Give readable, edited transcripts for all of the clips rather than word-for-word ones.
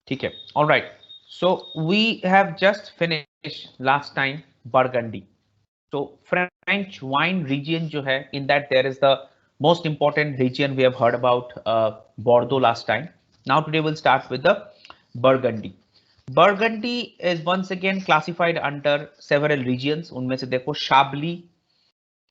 ठीक है. All right. So we have just finished last time Burgundy. So French wine region जो है, in that there is the most important region we have heard about Bordeaux last time. Now today we'll start with the Burgundy. Burgundy is once again classified under several regions. उनमें से देखो Chablis,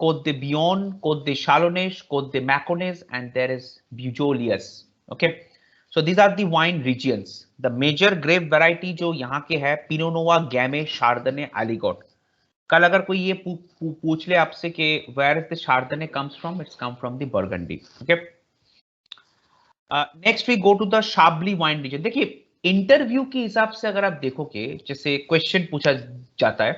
Côte de Bion, Côte de Chalonnes, Côte de Mâconnais, and there is Beaujolais. Okay, so these are the wine regions. The major grape variety जो यहाँ के है Pinot Noir, Gamay, Chardonnay, Aligot. कल अगर कोई ये पूछ ले आपसे कि where is the Chardonnay comes from, it's come from the Burgundy. Okay. Next we go to the Chablis wine region. देखिए इंटरव्यू के हिसाब से अगर आप देखोगे, जैसे क्वेश्चन पूछा जाता है,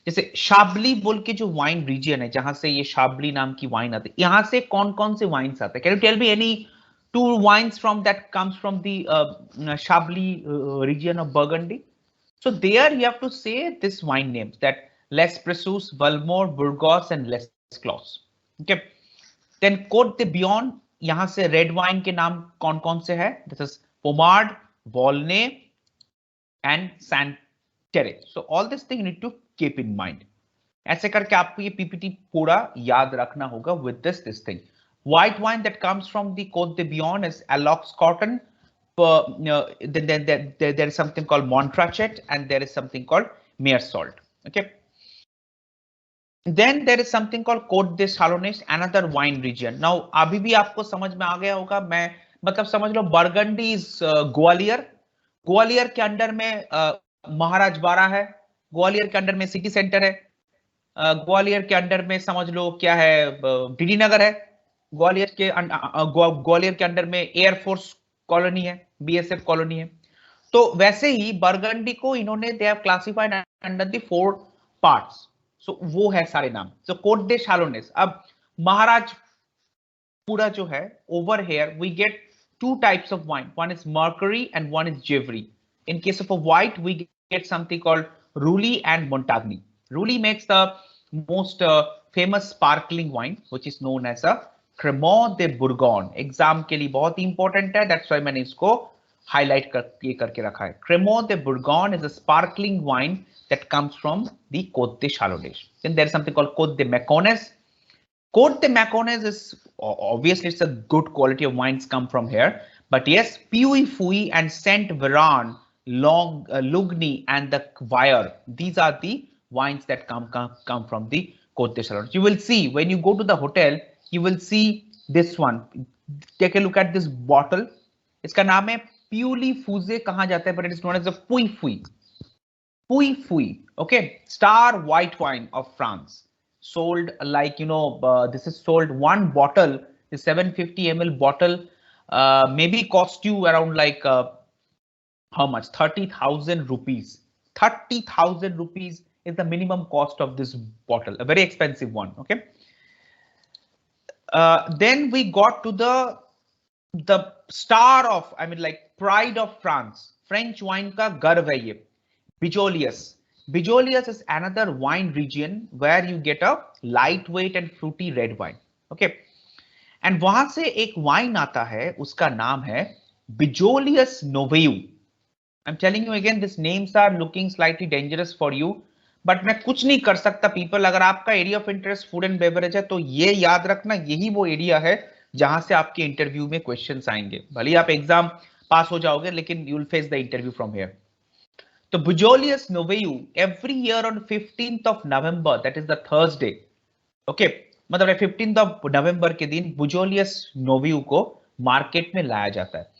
जैसे शाबली बोल के जो वाइन रीजन है जहां से ये शाबली नाम की वाइन आती है, यहां से कौन कौन से वाइन्स आते हैं? Can you tell me any two wines from that comes from the Chablis region of Burgundy? So there you have to say this wine names that Les Preuses, Valmur, Bougros and Les Clos. Okay, then Cote de Beaune, यहां से red wine के नाम कौन कौन से है? This is Pommard, Volnay and Santenay. So all this thing you need to keep in mind. ऐसे करके आपको ये पीपीटी पूरा याद रखना होगा with this thing. White wine that comes from the Côte de Bion is Alox Cotton. Then there is something called Montrachet and there is something called Meersalt. Okay. Then there is something called Côte de Chalonnes, another wine region. Now अभी भी आपको समझ में आ गया होगा, मैं मतलब समझ लो बर्गंडी इज ग्वालियर. ग्वालियर के अंडर में महाराज बारा है. ग्वालियर के अंडर में सिटी सेंटर है. ग्वालियर के अंडर में समझ लो क्या है, डीडी नगर है. ग्वालियर के अंडर में एयरफोर्स कॉलोनी है, बीएसएफ कॉलोनी है. तो वैसे ही बर्गंडी को इन्होंने they have classified under the 4 parts. So वो है सारे नाम. So Cote de Chalonnaise. अब महाराज पूरा जो है, over here we get 2 types of wine. One is Mercurey and one is Givry. In case of a white we get something called Roulis and Montagny. Roulis makes the most famous sparkling wine, which is known as a Crema de Bourgogne. Exam के लिए बहुत ही important है, that's why मैंने इसको highlight करके रखा है. Crema de Bourgogne is a sparkling wine that comes from the Côte de Chalonnes. Then there is something called Côte de Mâconnais. Côte de Mâconnais is obviously it's a good quality of wines come from here, but yes, Puy and Saint Véran, Lugny and the Wire, these are the wines that come from the Côte de Chalonnes. You will see when you go to the hotel, you will see this one. Take a look at this bottle. इसका नाम है Puy Fouze कहा जाता है, but it is known as a Puy Fouy. Okay, star white wine of France, sold like this is sold one bottle is 750 ml bottle, maybe cost you around like how much? 30,000 rupees. 30,000 rupees is the minimum cost of this bottle, a very expensive one. Okay. Then we got to the star of, I mean like pride of France. French wine का गर्व है ये, Beaujolais. Beaujolais is another wine region where you get a lightweight and fruity red wine. Okay. And वहां से एक wine आता है, उसका नाम है Beaujolais Nouveau. I'm telling you again, these names are looking slightly dangerous for you, but मैं कुछ नहीं कर सकता people. अगर आपका area of interest food and beverage है तो ये याद रखना, यही वो एरिया है जहां से आपके इंटरव्यू में क्वेश्चंस आएंगे. भले आप एग्जाम पास हो जाओगे लेकिन you will face the interview from here. तो Beaujolais Nouveau every year on 15th of November, that is the Thursday. Okay, मतलब 15th of November के दिन Beaujolais Nouveau को मार्केट में लाया जाता है.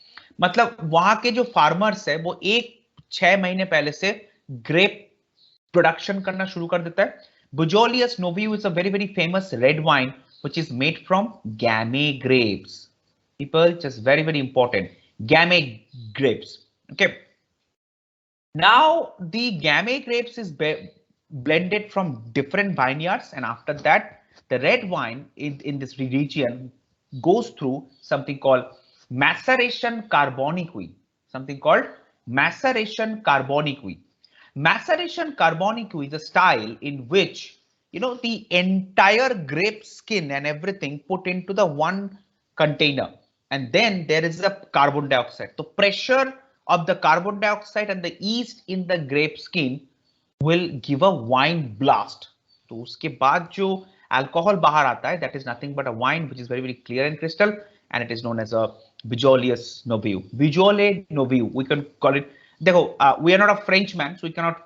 मतलब वहां के जो फार्मर्स है वो 6 महीने पहले से ग्रेप प्रोडक्शन करना शुरू कर देता है. Beaujolais Nouveau is a very very famous red wine which is made from Gamay grapes. People, just very very important, Gamay grapes. Okay, now the Gamay grapes is blended from different vineyards, and after that the red wine in this region goes through something called maceration carbonique. Something called maceration carbonique. Maceration carbonique is a style in which the entire grape skin and everything put into the one container, and then there is a carbon dioxide. So pressure of the carbon dioxide and the yeast in the grape skin will give a wine blast. तो उसके बाद जो alcohol बाहर आता है, that is nothing but a wine which is very very clear and crystal, and it is known as a Beaujolais Nouveau. Beaujolais Nouveau, we can call it. देखो, we are not a French man, so we cannot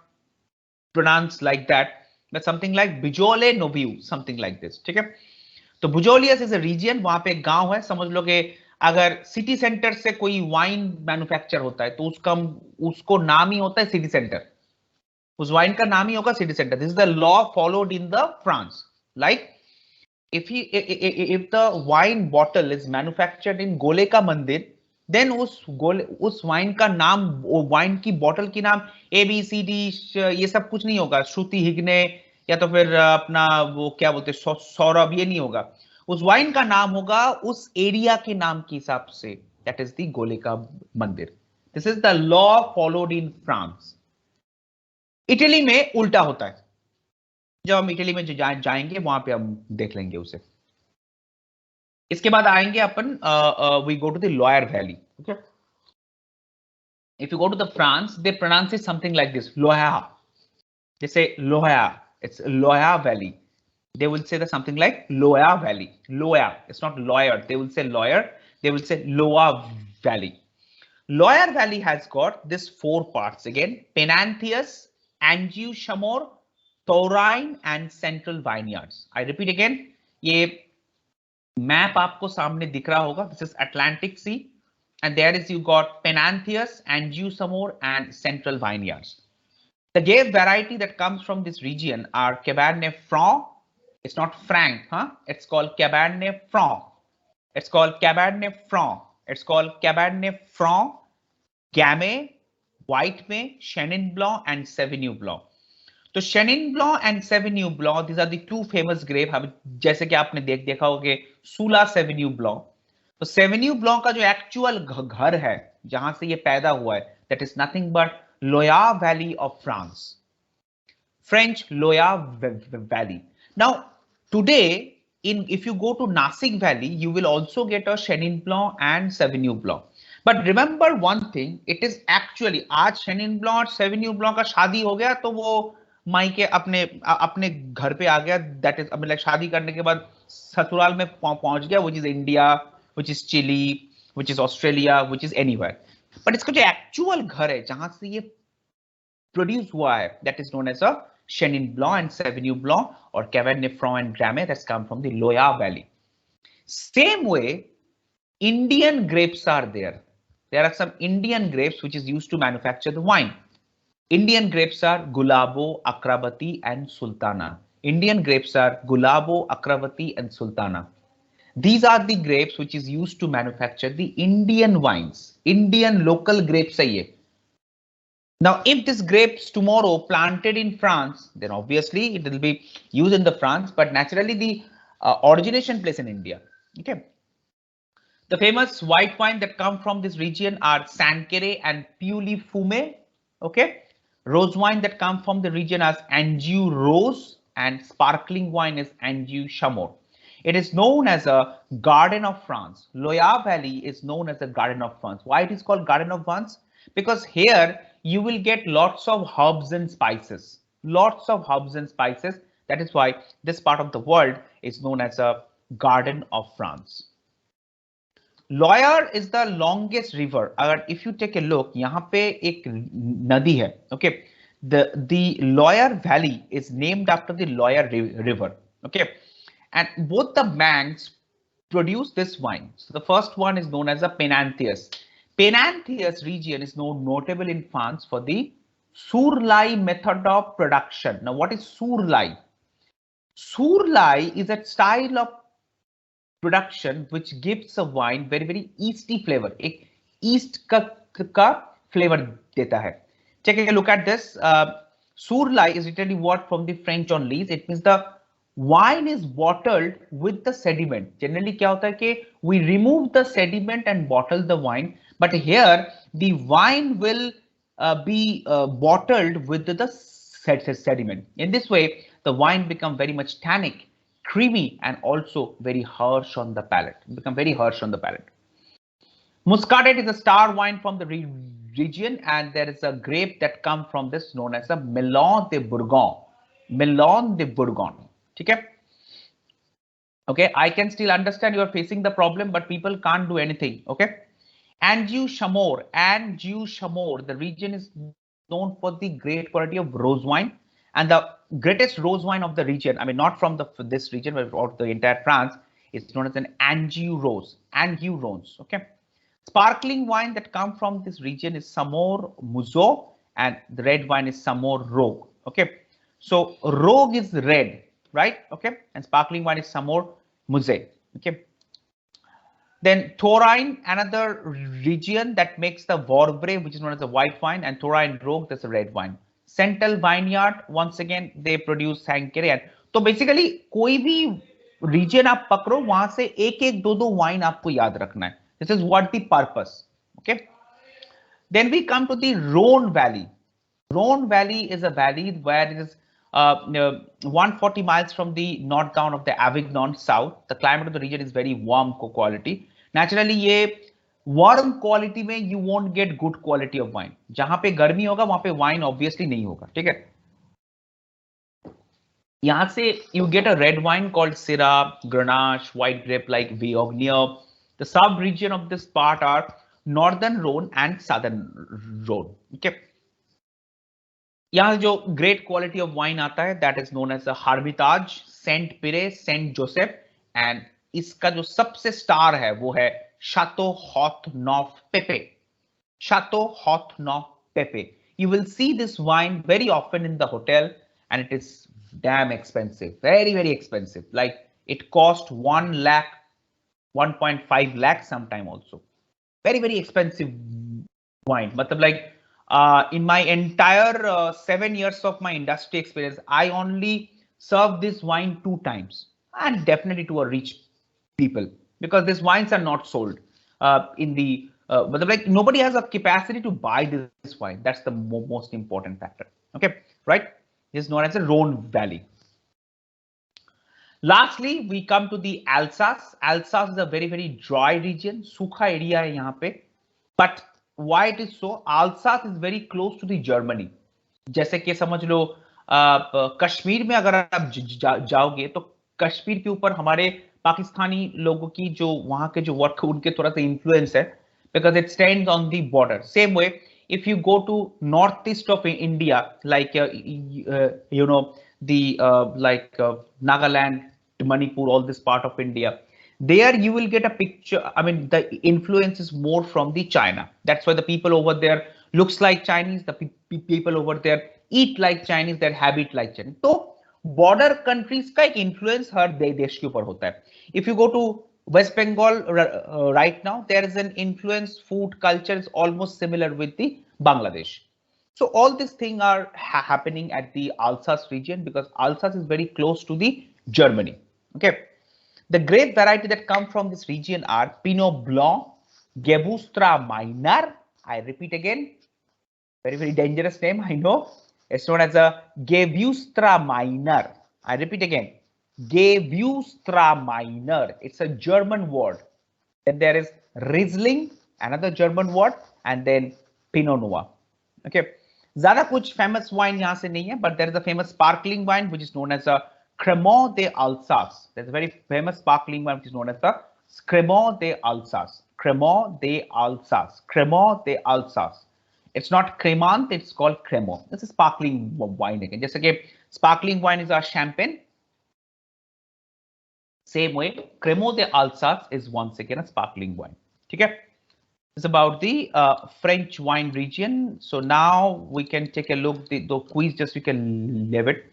pronounce like that, but something like Beaujolais Nouveau, something like this. ठीक है? तो Beaujolais is a region, वहां पे एक गांव है. समझ लो कि अगर सिटी सेंटर से कोई वाइन मैन्युफैक्चर होता है तो उसको नाम ही होता है सिटी सेंटर. उस वाइन का नाम ही होगा city centre. This is the law followed in the France. Like if the wine bottle is manufactured in गोले का मंदिर, देन उस वाइन का नाम, वाइन की बॉटल की नाम ABCD ये सब कुछ नहीं होगा. श्रुति हिग्ने या तो फिर अपना वो क्या बोलते हैं सौरभ, ये नहीं होगा. उस वाइन का नाम होगा उस एरिया के नाम के हिसाब से. दैट इज द गोले का मंदिर. This is the law followed in France. Italy में उल्टा होता है. जब हम इटली में जाएंगे वहां पे हम देख लेंगे उसे. इसके बाद आएंगे अपन we go to the Loire valley. Okay, if you go to the France, they pronounce it something like this, Loire. जैसे Loire, it's Loire valley. They will say that something like Loya Valley. Loya, it's not lawyer. They will say lawyer. They will say Loa Valley. Loire Valley has got this 4 parts again: Peninthius, Anjou, Chamor, Taurine, and Central Vineyards. I repeat again. ये map आपको सामने दिख रहा होगा. This is Atlantic Sea, and there is you got Peninthius, Anjou, Chamor, and Central Vineyards. The grape variety that comes from this region are Cabernet Franc. It's not Franc, huh? It's called Cabernet Franc. It's called Cabernet Franc. It's called Cabernet Franc, Gamay, White May, Chenin Blanc, and Sauvignon Blanc. तो Chenin Blanc and Sauvignon Blanc, these are the 2 famous grape. जैसे कि आपने देखा होगा कि Sula Sauvignon Blanc. तो Sauvignon Blanc का जो एक्चुअल घर है जहां से ये पैदा हुआ है, that is nothing but Loire Valley of France. French Loire Valley. Now, today, if you go to Nasik Valley, you will also get a Chenin Blanc and Sauvignon Blanc. But remember one thing, it is actually आज Chenin Blanc और Sauvignon Blanc का शादी हो गया तो वो मायके अपने घर पे आ गया. That is, like शादी करने के बाद ससुराल में पहुंच गया, which is India, which is Chile, which is Australia, which is anywhere. But इसका जो actual घर है जहां से ये produce हुआ है, that is known as a Chenin Blanc and Sauvignon Blanc, or Cabernet Franc and Gamay, that's come from the Loire Valley. Same way, Indian grapes are there. There are some Indian grapes which is used to manufacture the wine. Indian grapes are Gulabo, Akravati, and Sultana. Indian grapes are Gulabo, Akravati, and Sultana. These are the grapes which is used to manufacture the Indian wines. Indian local grapes are here. Now, if this grapes tomorrow planted in France, then obviously it will be used in the France, but naturally the origination place in India. Okay. The famous white wine that come from this region are Sancerre and Puy Fumé. Okay. Rose wine that come from the region as Anjou Rose, and sparkling wine is Anjou Chamor. It is known as a Garden of France. Loire Valley is known as a Garden of France. Why it is called Garden of France? Because here you will get lots of herbs and spices. Lots of herbs and spices. That is why this part of the world is known as a Garden of France. Loire is the longest river. If you take a look, यहाँ पे एक नदी है. Okay, the Loire Valley is named after the Loire River. Okay, and both the banks produce this wine. So the first one is known as a Peninthius. Peninthius region is notable in France for the Sourlai method of production. Now, what is Sourlai? Sourlai is a style of production which gives a wine very very yeasty flavor. एक yeast का flavor देता है. Take a look at this. Sourlai is literally word from the French only. It means the wine is bottled with the sediment. Generally क्या होता है कि we remove the sediment and bottle the wine, but here the wine will be bottled with the sediment. In this way, the wine become very much tannic, creamy, and also very harsh on the palate. Become very harsh on the palate. Muscadet is a star wine from the region, and there is a grape that come from this known as a Melon de Bourgogne. Melon de Bourgogne. Okay. Okay, I can still understand you are facing the problem, but people can't do anything. Okay. Anjou-Chamor, the region is known for the great quality of rose wine, and the greatest rose wine of the region, I mean not from this region but of the entire France, is known as an Anjou rose. Okay. Sparkling wine that come from this region is Samor Mouzeau, and the red wine is Samor Rogue. Okay, so Rogue is red, right? Okay, and sparkling wine is Samor Mouzeau. Okay. Then Touraine, another region that makes the Vorbray, which is known as the white wine, and Touraine Rogue, that's a red wine. Central Vineyard, once again, they produce Sancerre. तो basically कोई भी region आप पकड़ो, वहां से एक एक दो दो wine आपको याद रखना है. This is what the purpose. Okay. Then we come to the Rhone Valley. Rhone Valley is a valley where it is 140 miles from the north town of the Avignon south. The climate of the region is very warm quality. Naturally, ये warm quality में you won't get good quality of wine. जहां पे गर्मी होगा वहां पे wine obviously नहीं होगा, ठीक है? यहाँ से you get a red wine called Syrah, Grenache, white grape like Viognier. The sub-region of this part are northern Rhone and southern Rhone. Okay. यहाँ जो great quality of wine आता है, that is known as the Hermitage, Saint Piré, Saint Joseph, and इसका जो सबसे star है वो है Chateau Haut Neuf Pepe. Chateau Haut Neuf Pepe. You will see this wine very often in the hotel, and it is damn expensive, very, very expensive. Like it cost 1 lakh, 1.5 lakh sometime also. Very, very expensive wine. Matlab like in my entire 7 years of my industry experience, I only served this wine 2 times, and definitely to a rich people, because these wines are not sold in the but like nobody has a capacity to buy this wine. That's the most important factor. Okay, right? This is known as the Rhone Valley. Lastly, we come to the Alsace. Alsace is a very, very dry region. सूखा area है यहाँ पे. But why it is so? Alsace is very close to the Germany. जैसे कि समझ लो कश्मीर में अगर आप जाओगे तो कश्मीर के ऊपर हमारे पाकिस्तानी लोगों की जो वहां के जो वर्क उनके थोड़ा सा इन्फ्लुएंस है, because it stands on the border. Same way, if you go to northeast of India, like you know, the Nagaland, Manipur, all this part of India, there you will get a picture. I mean, the influence is more from the China. That's why the people over there looks like Chinese. The people over there eat like Chinese. Their habit like Chinese. So border countries का एक influence हर देश के ऊपर होता है. If you go to West Bengal right now, there is an influence. Food culture is almost similar with the Bangladesh. So all these things are happening at the Alsace region, because Alsace is very close to the Germany. Okay. The grape variety that come from this region are Pinot Blanc, Gewürztraminer Minor. I repeat again, very, very dangerous name, I know. It's known as a Gewürztraminer Minor. I repeat again, Gewürztraminer Minor. It's a German word. Then there is Riesling, another German word, and then Pinot Noir. Okay. ज़्यादा कुछ famous wine यहाँ से नहीं है, but there is a famous sparkling wine which is known as a Crema De Alsace. There's a very famous sparkling wine which is known as the Crema De Alsace. Crema De Alsace. Crema De Alsace. It's not cremant, it's called Crema. It's a sparkling wine again. Just again, sparkling wine is our champagne. Same way, Crema De Alsace is once again a sparkling wine. Okay. It's about the French wine region. So now we can take a look. The quiz, just we can leave it.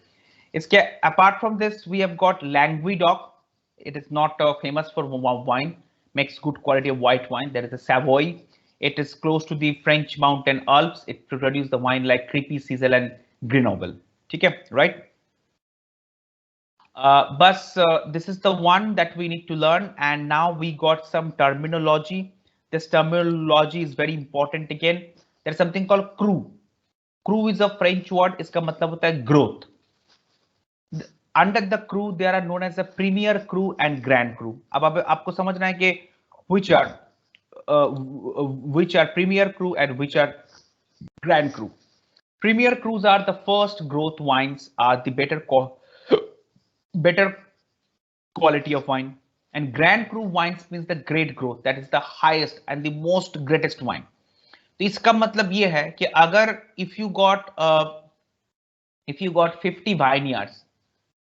Apart from this, we have got Languedoc. It is not famous for wine, makes good quality of white wine. There is a Savoy. It is close to the French mountain Alps. It produces the wine like Crépy, Cézanne, and Grenoble. Okay, right? This is the one that we need to learn. And now we got some terminology. This terminology is very important again. There's something called cru. Cru is a French word. इसका मतलब होता है growth. Under the cru, there are known as a premier cru and grand cru. अब आपको समझना है कि which are premier cru and which are Grand Cru. Premier Crus are the first growth wines, are the better quality of wine. And Grand Cru wines means the great growth, that is the highest and the most greatest wine. तो इसका मतलब ये है कि अगर if you got 50 vineyards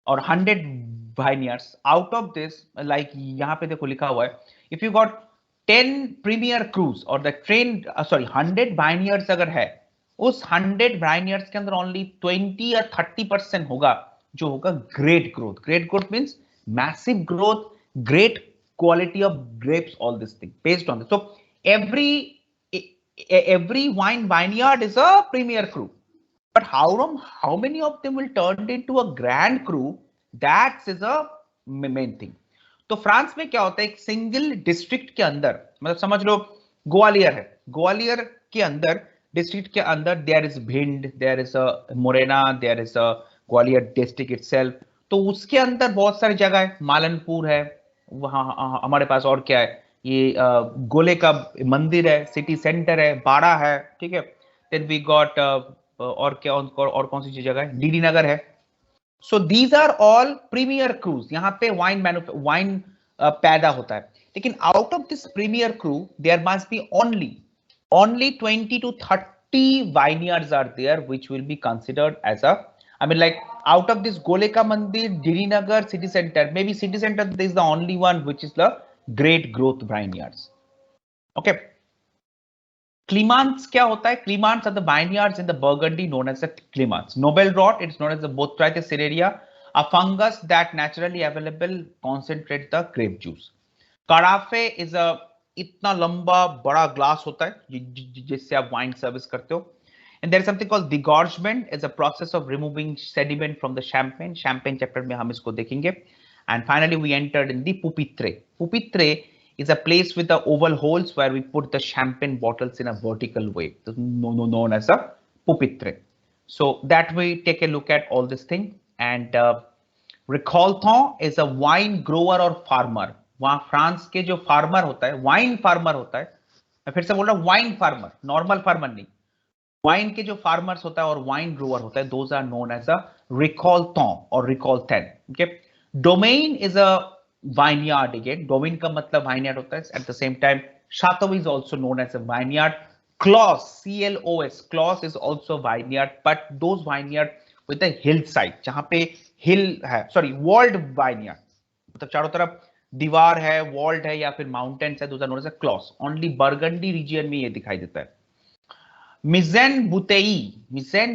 or 100 vineyards, out of this, like यहाँ पे देखो लिखा हुआ है, if you got 10 premier crus or the 100 vineyards अगर है, उस 100 vineyards के अंदर only 20 या 30% होगा जो होगा great growth. Great growth means massive growth, great quality of grapes, all this thing based on this. So every vineyard is a premier cru. But how many of them will turn into a grand cru? That is a main thing. तो France में क्या होता है, एक single district के अंदर, मतलब समझ लो ग्वालियर है, ग्वालियर के अंदर डिस्ट्रिक्ट के अंदर there is Bhind, there is a Morena, there is a Gwalior district itself. तो उसके अंदर बहुत सारी जगह है, मालनपुर है, वहाँ हमारे पास और क्या है, ये गोले का मंदिर है, सिटी सेंटर है, बाड़ा है, ठीक है. देन वी गॉट और क्या और कौन सी जगह है, डीडी नगर है. So these are all premier crus. यहाँ पे वाइन पैदा होता है. लेकिन out of this premier cru there must be only 20 to 30 vineyards are there which will be considered as a, I mean, like out of this Goleka Mandir, Dirinagar, city center, maybe city center is the only one which is the great growth vineyards. Okay. Climans क्या होता है? Climans are the vineyards in the Burgundy known as the Climans. Noble rot, it's known as the Botrytis cereria, a fungus that naturally available concentrate the grape juice. Carafe is a इतना लंबा बड़ा glass होता है जिससे आप wine service करते हो. And there is something called degorgement, is a process of removing sediment from the champagne. Champagne chapter में हम इसको देखेंगे. And finally we entered in the pupitre. Pupitre is a place with the oval holes where we put the champagne bottles in a vertical way, known as a pupitre. So that we take a look at all this thing. And Récoltant is a wine grower or farmer. वहां France के जो farmer होता है, wine farmer होता है, मैं फिर से बोल रहा हूं वाइन फार्मर, नॉर्मल फार्मर नहीं, वाइन के जो फार्मर्स होता है और वाइन ग्रोअर होता है, those are known as a recoltant और recoltant. Okay. Domain is a vineyard again. Domain का मतलब vineyard होता है. At the same time, chateau is also known as a vineyard. Clos, C-L-O-S, Clos is also vineyard, but those vineyard with a hillside, जहां पे hill है, sorry, walled vineyard, मतलब चारों तरफ दीवार है, वॉल्ड है या फिर माउंटेन्स है, those are known as a clos. Only Burgundy region में ये दिखाई देता है. मिजेन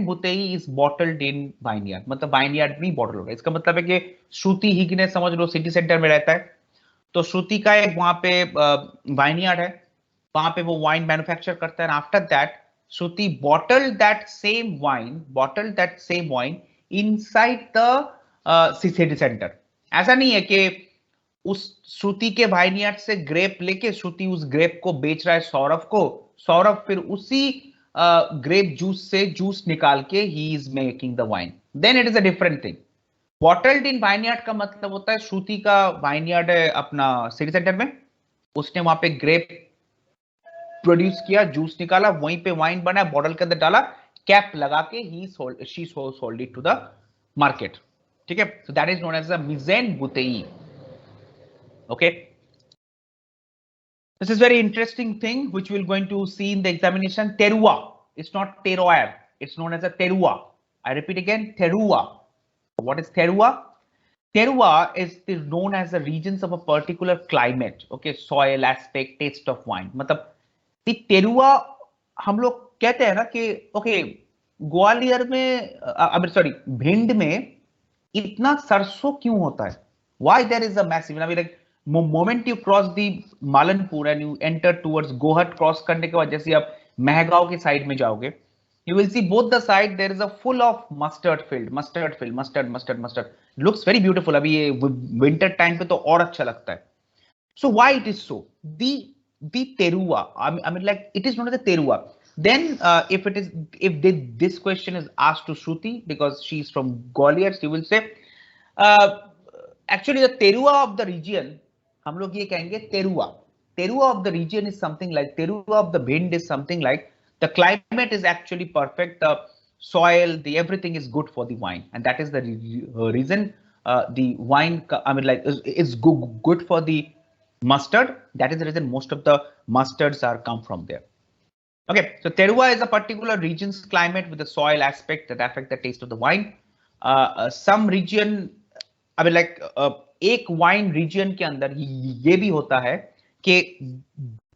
बुतेई इज बॉटल्ड इन वाइनयार्ड, मतलब वाइनयार्ड में बॉटल होगा. इसका मतलब है कि श्रुति हिग्ने समझ लो सिटी सेंटर में रहता है, तो श्रुति का एक वहां पे वाइनयार्ड है, वहां पे वो वाइन मैन्युफैक्चर करता है. After that Shruti bottled that same wine inside the city centre. ऐसा नहीं है कि उस श्रुति के वाइनयार्ड से ग्रेप लेके श्रुति उस ग्रेप को बेच रहा है सौरभ को, सौरभ फिर उसी ग्रेप जूस से जूस निकाल के ही is making the wine. Then it is a different thing. Bottled in vineyard का मतलब होता है श्रुति का वाइनयार्ड है अपना सिटी सेंटर में, उसने वहां पे ग्रेप प्रोड्यूस किया, जूस निकाला, वहीं पे वाइन बना, बॉटल के अंदर डाला, कैप लगा के she sold it to the market. ठीक है. So that is known as a mise en bouteille. Okay, this is very interesting thing which we're going to see in the examination. Terroir, it's not terroir, it's known as a terroir. I repeat again, terroir. What is terroir? Terroir is known as the regions of a particular climate, okay, soil, aspect, taste of wine. मतलब the terroir हम लोग कहते हैं ना कि okay, Gwalior में sorry, Bhind में इतना सरसों क्यों होता है? Why there is a massive, I mean, like moment you cross the Malanpur and you enter towards Gohat, cross करने के बाद जैसे आप महगांव की साइड में जाओगे, you will see both the side there is a full of mustard field. Looks very beautiful. अभी ये winter time पे तो और अच्छा लगता है. So why it is so? The terroir, I mean, like it is known as a terroir. Then if this question is asked to Shruti because she is from Gwalior, she will say actually the terroir of the region, हम लोग ये कहेंगे terroir of the region is something like, terroir of the Bhind is something like The climate is actually perfect. The soil, the everything is good for the wine, and that is the reason the wine, I mean, like, is good for the mustard. That is the reason most of the mustards are come from there. Okay, so terroir is a particular region's climate with the soil aspect that affect the taste of the wine. Some region, I mean, like, एक wine reason के अंदर ये भी होता है कि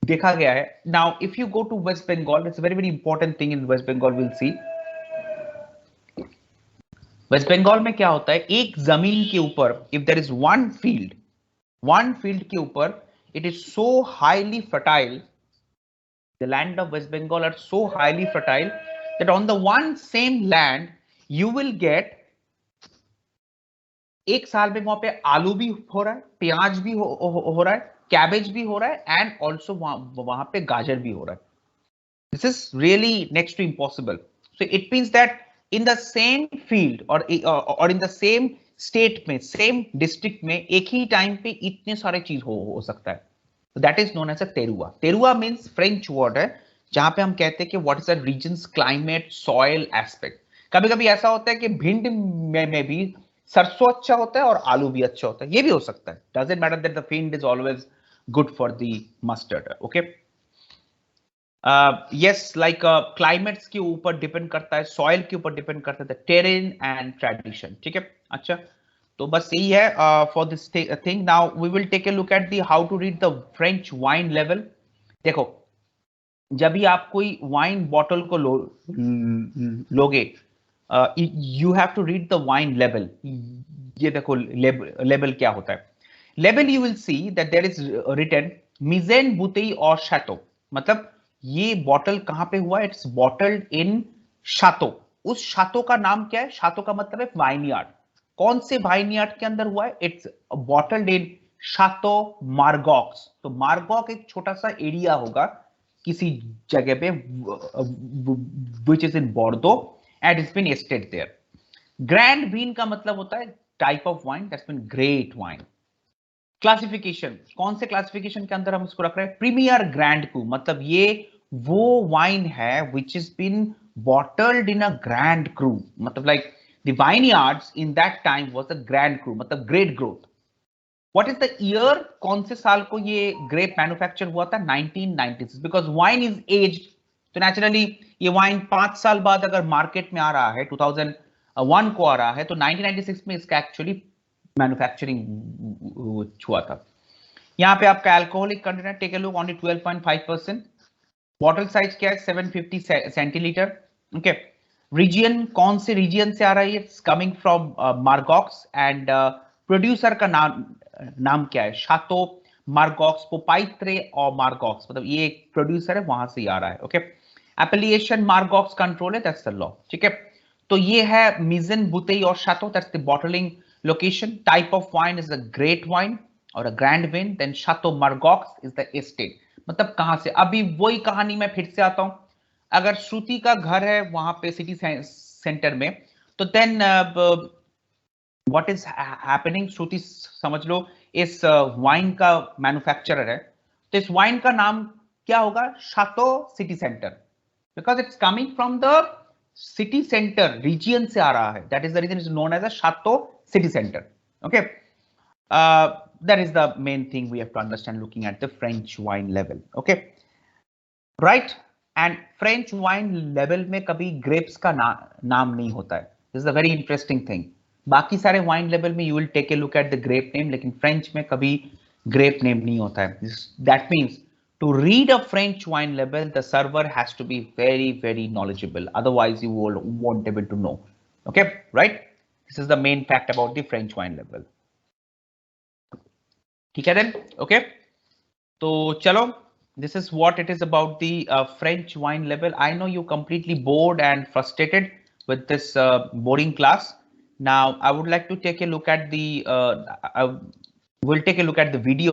देखा गया है. Now if you go to West Bengal, it's very very important thing in West Bengal. Will see West Bengal में क्या होता है, एक जमीन के ऊपर if there is one field के ऊपर, it is so highly fertile. The land of West Bengal are so highly fertile that on the one same land you will get, एक साल में वहां पे आलू भी हो रहा है, प्याज भी हो रहा है, कैबेज भी हो रहा है, एंड ऑल्सो वहां पे गाजर भी हो रहा है. This is really next to impossible. So it means that in the same field और इन द सेम स्टेट में, सेम डिस्ट्रिक्ट में एक ही टाइम पे इतने सारे चीज हो सकता है. That is known as a terroir. Terroir means French word है जहां पे हम कहते हैं कि what is the regions climate soil aspect. कभी कभी ऐसा होता है कि भिंड में भी सरसों अच्छा होता है और आलू भी अच्छा होता है, ये भी हो सकता है. Doesn't matter that the field is always good for the mustard. Okay, yes, like climates के ऊपर डिपेंड करता है, सॉइल के ऊपर डिपेंड करता है, टेरेन एंड ट्रेडिशन. ठीक है, अच्छा, तो बस यही है for this thing. Now we will take a look at the how to read the French wine लेवल. देखो, जब भी आप कोई वाइन बॉटल को लोगे, you have to read the wine लेवल. ये देखो लेवल क्या होता है. लेवल you will see that there is written mise en bouteille और शैतो. मतलब ये बॉटल कहां पे हुआ है, इट्स बॉटल्ड इन शातो. उस शातो का नाम क्या है, शातो का मतलब है वाइनयार्ड. कौन से वाइनयार्ड के अंदर हुआ है, इट्स बॉटल्ड इन शातो मार्गॉक्स. तो मार्गॉक एक छोटा सा एरिया होगा किसी जगह पे विच is in Bordeaux and it's been estate there. Grand vin का मतलब होता है type of wine that's been great wine. Classification, कौन से क्लासिफिकेशन के अंदर हम इसको रख रहे हैं, प्रीमियर ग्रैंड क्रू. मतलब ये वो वाइन है which is been bottled in a grand cru. मतलब like the vineyards in that time was a grand cru, मतलब great growth. What is the year, कौन से साल को ये ग्रेप मैन्युफैक्चर हुआ था, 1996. बिकॉज वाइन इज एज्ड, तो नेचुरली ये वाइन 5 साल बाद अगर मार्केट में आ रहा है, 2001 को आ रहा है, तो 1996 में इसका एक्चुअली मैन्युफैक्चरिंग हुआ था. यहाँ पे आपका alcoholic content, take a look, only 12.5%. Bottle size क्या है, 750 सेंटीलीटर. ओके, रीजन, कौन से रीजन से आ रहा है, it's coming from Margaux. And producer का नाम क्या है, शातो मार्गॉक्स, पोपाइत्रे और मार्गॉक्स. मतलब ये एक प्रोड्यूसर है, वहां से आ रहा है. ओके, एप्लीकेशन मार्गॉक्स कंट्रोल है, दैट्स द लॉ. ठीक है, तो ये है मिजन बुतेई और chateau, that's the bottling location. Type of wine is a great wine or a grand wine. Then Chateau Margaux is the estate. मतलब कहां से, अभी वही कहानी मैं फिर से आता हूं. अगर श्रुति का घर है वहां पे सिटी सेंटर में, तो देन व्हाट इज हैपनिंग, श्रुति समझ लो इस वाइन का मैन्युफैक्चरर है, तो इस वाइन का नाम क्या होगा, chateau city centre, because it's coming from the city centre region से आ रहा है. That is the region is known as a chateau city center. Okay, that is the main thing we have to understand looking at the French wine level. Okay, right, and French wine level में कभी grapes का नाम नहीं होता है. This is a very interesting thing. बाकी सारे wine level में you will take a look at the grape name, लेकिन French में कभी grape name नहीं होता है. That means to read a French wine level, the server has to be very very knowledgeable, otherwise you won't able to know. Okay, right, this is the main fact about the French wine level. ठीक है then, okay, तो चलो, this is what it is about the French wine level. I know you completely bored and frustrated with this boring class. Now I would like to take a look at the we'll take a look at the video.